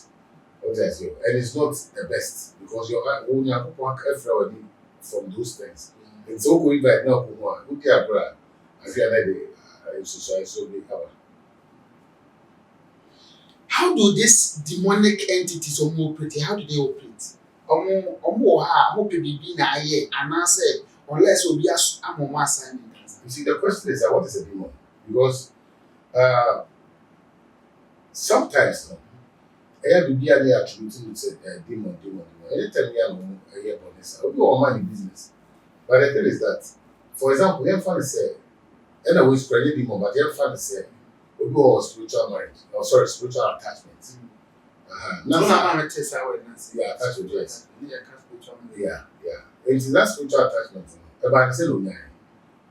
What I say, and it's not the best because your own everybody from those things. It's all going back now. Look at Brad. I feel like so big cover. How do these demonic entities operate? How do they operate? How can be na ye and answer unless we be a assignment? You see, the question is, what is a demon? Because sometimes, I have to be attributing to demon. Anytime you have a year on this, I'll do all money business. But the thing is that, for example, you have say, and I will spread a demon, but you have say, we go spiritual marriage, spiritual attachment. Yeah, attachment, yes. Yeah. And it's that spiritual attachment. About the same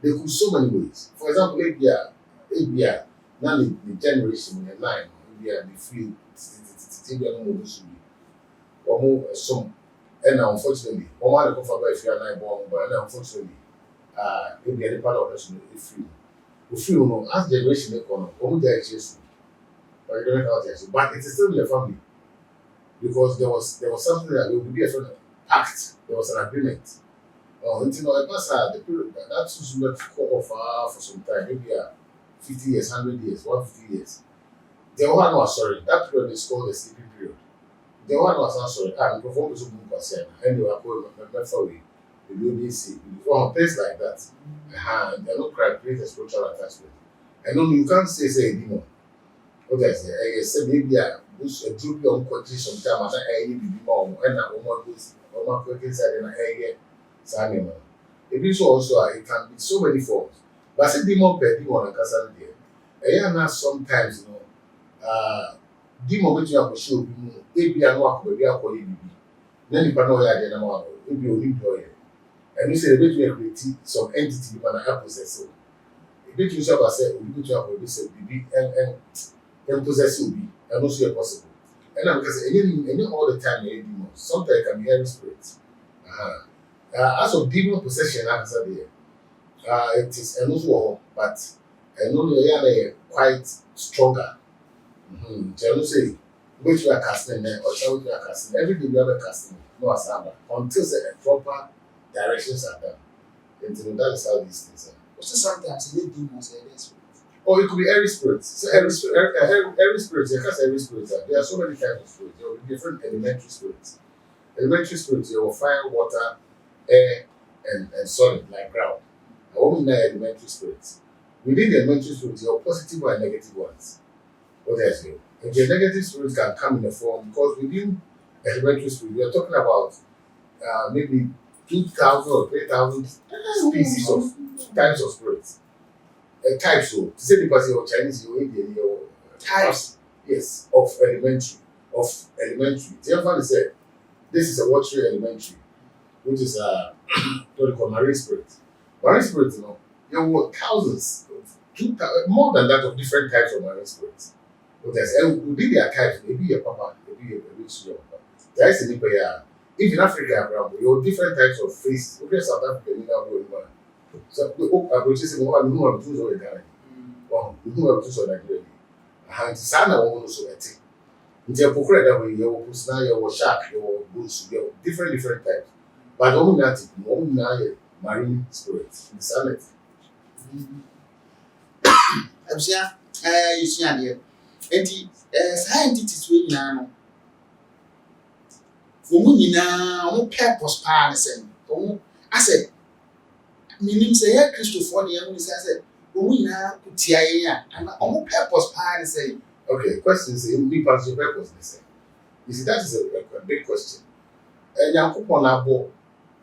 they could so many ways. For example, ABR, now the generation, the line, ABR, the field, or more some. And unfortunately, one of the cover if you are not born, but unfortunately, maybe any part of us if you know, as generation they come, who they actually but you don't know how to but it is still in the family. because there was something that there would be a sort of pact. There was an agreement. Until a person the period that was not for some time, maybe 50 years, 100 years, 150 years. The one was sorry. That period is called the sleeping period. The one was not sorry. And perform was and you are going to sorry. The UDC, things like that. And they don't create a spiritual attachment. And then you can't say a demon. What I say, I say maybe a droopy on quality sometimes, I be more, and I want this, or my quick inside in a hair, Simon. It is also, it can be so many forms. But I say demon per demon and Cassan there. I am not sometimes, demon which you have to show you, maybe I walk with your body. Then you can know that the amount, maybe you enjoy it. And you say, maybe you create some entity you can have possessed. If you shall say, we need to have this and possess you be, and also possible. And I'm because any all the time, any demons, sometimes it can be heavy spirits. As of demon possession, I said there, it is a no but I know they are quite stronger. Tell you say, which we are casting or tell we are casting, every day we are casting, no asamba, until the proper directions are done. Until that is how these things are. Also sometimes they demons are there. Or it could be every spirit. So every spirit, because every spirit, there are so many types of spirits. There will be different elementary spirits. Elementary spirits, there will fire, water, air, and solid, like ground. I won't know elementary spirits. Within the elementary spirits, there are positive and negative ones. What I say? And the negative spirits can come in a form, because within elementary spirits, we are talking about maybe 2,000 or 3,000 species of types of spirits. Types, so to say the person or Chinese or Indian or Types. Yes, of elementary. The other one is this is a watery elementary, which is what we call marine spirit. Marine spirit, there were thousands, more than that of different types of marine spirits. But within their types, maybe a papa, maybe a rich papa. There is a nipper here. If in Africa, you have different types of faces. Okay, South Africa, you know, so the approaches is one who have two or Ghana. Who have two or Nigeria. And Sana also a thing. In the Pokra that way, your Pusna, your shark, your boots, your different types. But only that, marine spirits. The summit. I'm sure you see, and the scientists will now. For me now, purpose partners and I said. Meaning say here Christopher the young said, we now put here and on purpose part say. Okay, question is me pass your purpose. You see, that is a big question. And Yankupon abo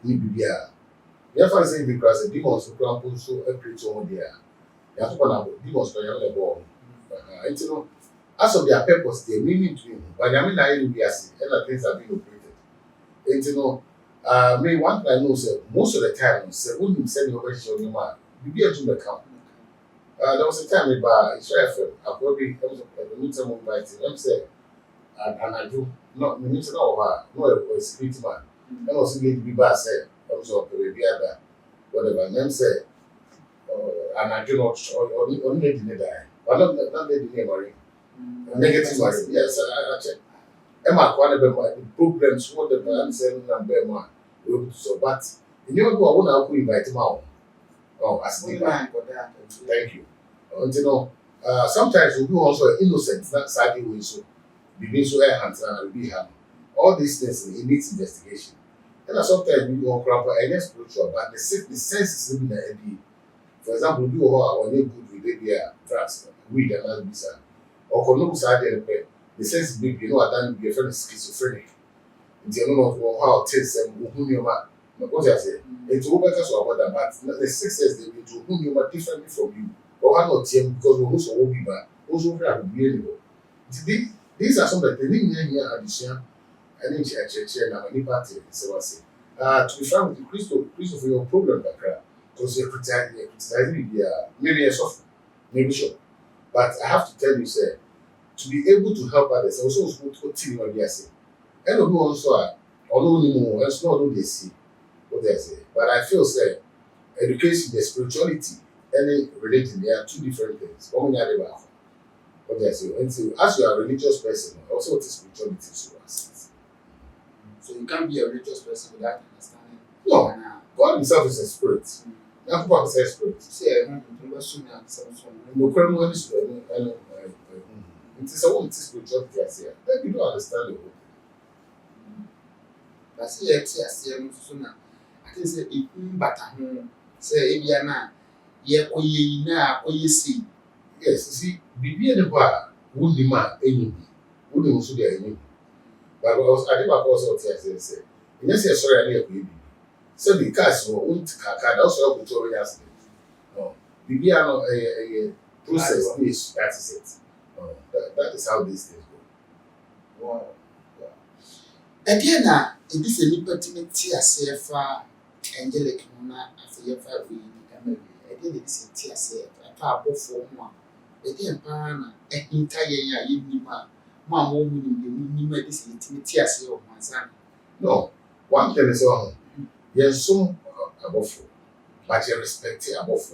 ni bibia. Therefore, say because the demons will crumble so a creature on there. Yankupon abo demons for young abo. As of their purpose, they meaning to him. But I mean, I will be as and things are being operated. Me one thing I know say most of the time say when you send your question on your man, you be able to account. There was a time about Israel I probably was a meeting of inviting them say and I do not minister no a security man. And also get to be bad say I was up with the other whatever them say and I do not only didn't die. But not the name worry. Negative worry. Yes, I check. Emma, one of the problems, what the man said, and Bema, so but you never go, I want to invite him out. Oh, as the man for that. Thank you. Sometimes we do also innocent, not sadly, we so be so air hands and be ham. All these things it needs investigation. And sometimes we go crap and spiritual, but the sense is in the idea. For example, we do all our good with their drugs, weed and all this, or Column side the sense is big, I don't be a friend schizophrenic. You don't know how it takes them whom you are. What I say, it's over about that, but the success they will to whom you are differently from you, or how not team because we also will be back, also have really. These are some of the things here addition, and in church and any party, so I say. To be frank with you, Christopher, your problem background, because you're criticizing maybe a soft, maybe sure. But I have to tell you, sir. To be able to help others, also what team you are saying. And who also are, although anymore, it's not what they see, what they say. But I feel, say, education, the spirituality, any religion, they are two different things. One thing about what they say. And so, as you are a religious person, also what is spirituality to us. So you can't be a religious person without understanding. No, God Himself is a spirit. That's what He says spirit. See, No criminal is it is a woman spirituality here. Then you don't understand the whole. but see, I think say it better. Say, if you are not, ye na, ye see. Yes, you see, Bibi and the bar wouldn't demand any. Wouldn't also be any. But I think I also say, in a sorry, I need a so the cars won't kaka also go to accident. No, Bibi are a process is that is it. That is how these things go. Wow. Again, it is a liberty as if angelic na as if we again it is a tear say a car before one. Again, Pana, a entire year, you ma woman, you may this intimate as your son. No, one thing is wrong. Yes, some above, but you respect it above,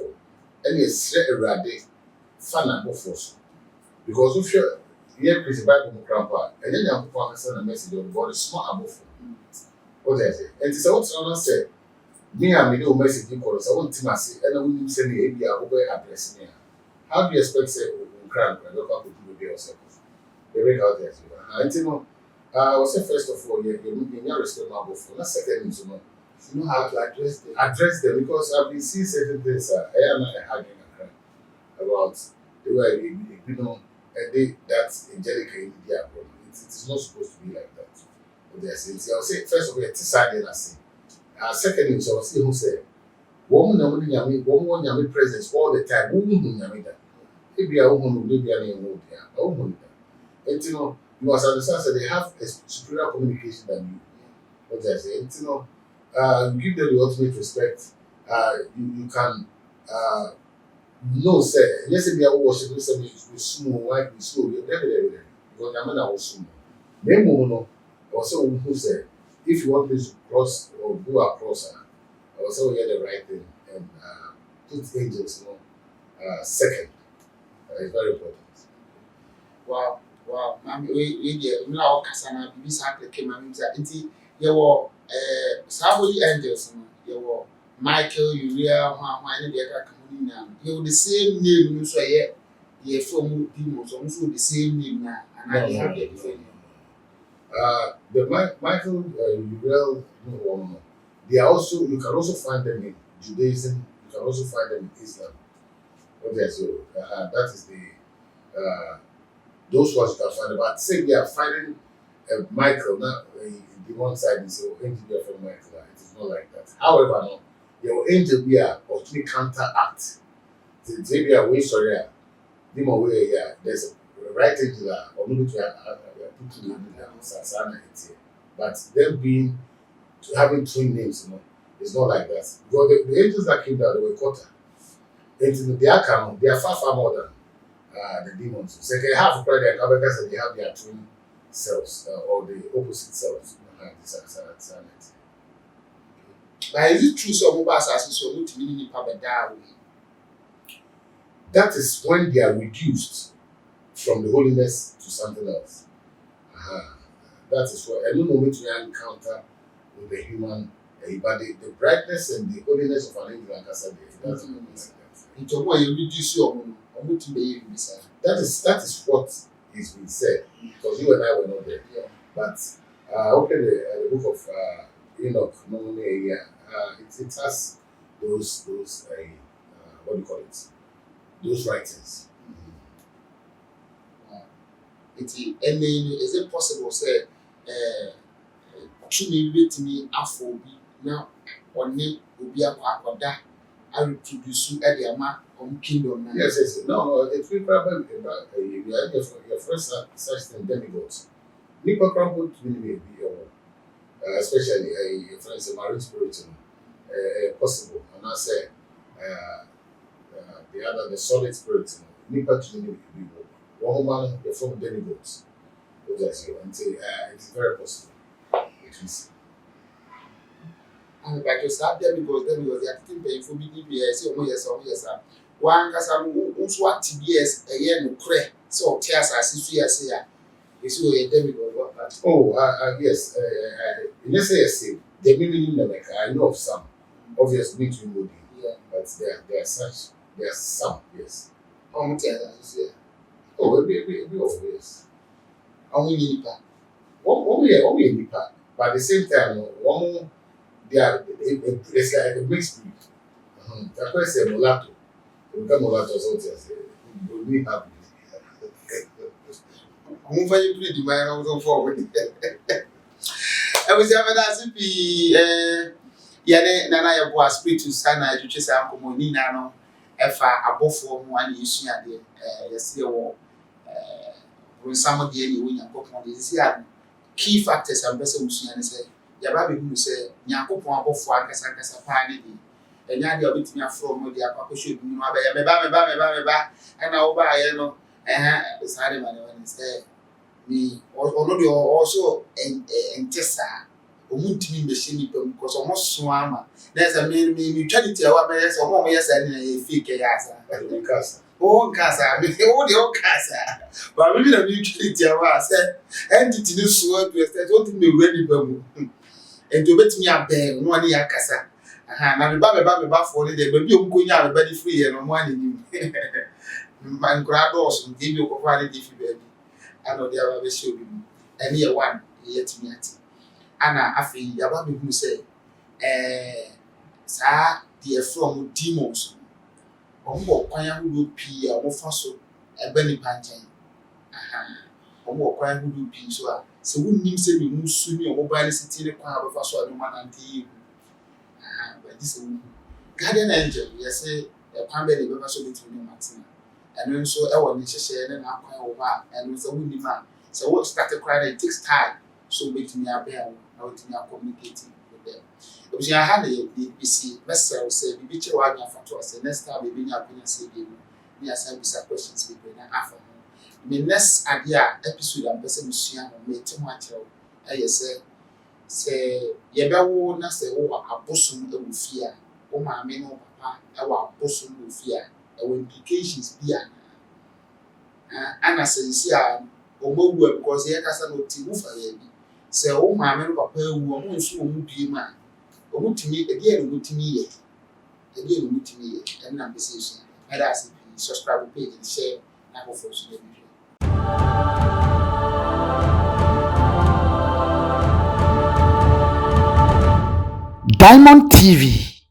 and you say a radic fan above us. Because if you're here, Chris, Bible grandpa, and then you have to send a message on board, small above. What I say, and it's what someone said. Me and me do message you call us. I want to say, and I wouldn't send the ABI over address me. How do you expect say grand look up with you yourself? They make out there. And you know, I was say first of all, you're respect my above. Not second, you know how to address them because I've been seeing certain things. I am not having a cry about the way you know that's angelic in India. It is not supposed to be like that. But they say, I'll say first of all, it's sad and I say. Second is I'll see who say, woman, woman, yummy presence all the time. Woman, yummy that. Maybe a woman, maybe a name, a woman. And you know, you must understand that they have a superior communication than you. What I say, and you know. Give them the ultimate respect. You can no say yes if you are worship you say we small white we slow you definitely because the man was small. Then no also who say if you want to cross or go across also hear the right thing and put angels second. It's very important. Wow, we now Kasana, Bisaki came and inti your Savoy angels, your Michael, Uriah, why any other community. You the same name, you say, ye from demons, also the same name now, and I have the different. The Michael Uriel, they are also you can also find them in Judaism. You can also find them in Islam. Okay, so that is the those ones you can find. But say we are finding Michael now. The one side is your angel be from Michael. It is not like that. However, no, your angel be a ultimately counteract. They be a way sorry. Demon way there's a right angel or maybe to put to the but them being having twin names, it's not like that. Because the angels that came down, they were quarter. And they are far more than the demons. So they have their cabinets and they have their twin selves or the opposite selves. But is it true some of us as so much meaning that is when they are reduced from the holiness to something else. That is what any moment we encounter with the human but the brightness and the holiness of an angel like I said, it doesn't mean like that. Into what you reduce your that is what is being said because you and I were not there. Yeah. But open the book of Enoch, normally, it has those what do you call it? Those writings. Is it possible say to me with me afrobi now or name will be a quack I reproduce at the amount of kingdom. Yes. No, it's probably your first such thing demigods. Nipa crumbled to me especially a friend's a marine spirit possible. And I say the solid spirit, Nipa to me one woman from demigods. And say it's very possible. It is. And like you start demigods, they are taking for BDBS, yes, one has what TBS a year no cray, so tears as if you say, is you a demigod. Oh, yes. You say the same. They maybe like I know of some. Obviously, to know but there are some, yes. How much is it? Oh, maybe obvious. Only nipa. One way nipa, but at the same time, one they are it's like a mixed breed. That's why I say mulatto. Become mulatto, so to say, we have. I'm very pretty, man. I was on forward. I was having a zippy, Yane, Nana, your boy, Spiritus, Sana, you just have come in now. If I above for one, you see, yesterday, when some of the any win, is key factors and best of say, Yababi who say, Yanko above for Casa Pani, and Yadi of it me from the Apapa should be my baby, and I'll buy, you know, and Saturday man, say, me, already also and Tessa. Omuntimi machine because almost swama. There's a mutuality of our best or more yes and a fake yasa. Oh, Casa, with the old Casa. But maybe the mutuality of us entity this word to a don't me ready and to bet me up there 1 year Casa. Now the Baba for the baby going out very free and on one in my grados will give you provided if you baby. I know they are very sure and year one yet me at. Ana afi yaba me hu say saa the from demons omo kwan ahudo pii a omo fa so ebe ni panchen omo kwan ahudo pii so a se wonnim se me musu ni omo ba ni siti ni kwan abefa so a no manante yi but this guardian angel yes e kwan be ni be so betimi ni matina eno nso e wo ni hyehye ne na kwan wo ba eno so wonnim a se wo start crying it takes time so betimi abia how to communicate with them. Because I had a BBC message say, "Be sure I have to say next time we be na opinion say game. Me ask some questions people na after. Me next idea episode am person musua no me temo akyerɛ. Say ye be wo na say wo abosom e wo fie a, wo maame no papa e wo abosom wo fie a, e wo implications bi a. Ana say si a omowu because ye kasa no ti wo fa ye bi. Say oh maame no papa ewu o mo nso o mu bie ma o mutimi e die no mutimi ye and na pese so and as subscribe page and share na go for so dey Diamond TV